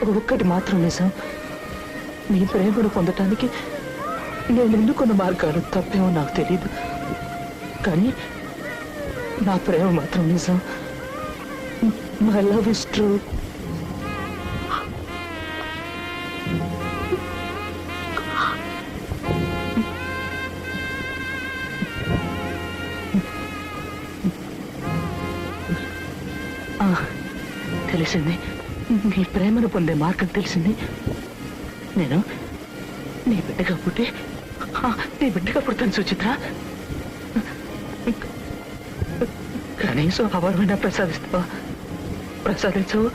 ఒక్కటి మాత్రం నిజం, నీ ప్రేమను పొందటానికి నేను ఎన్నుకున్న మార్గాలు తప్పేమో నాకు తెలియదు, కానీ నా ప్రేమ మాత్రం నిజం. My love is true. తెలిసింది, నీ ప్రేమను పొందే మార్గం తెలిసింది. నేను నీ బిడ్డగా పుట్టాను సుచిత్ర. కనీసం అవార్డైనా ప్రసాదించవు.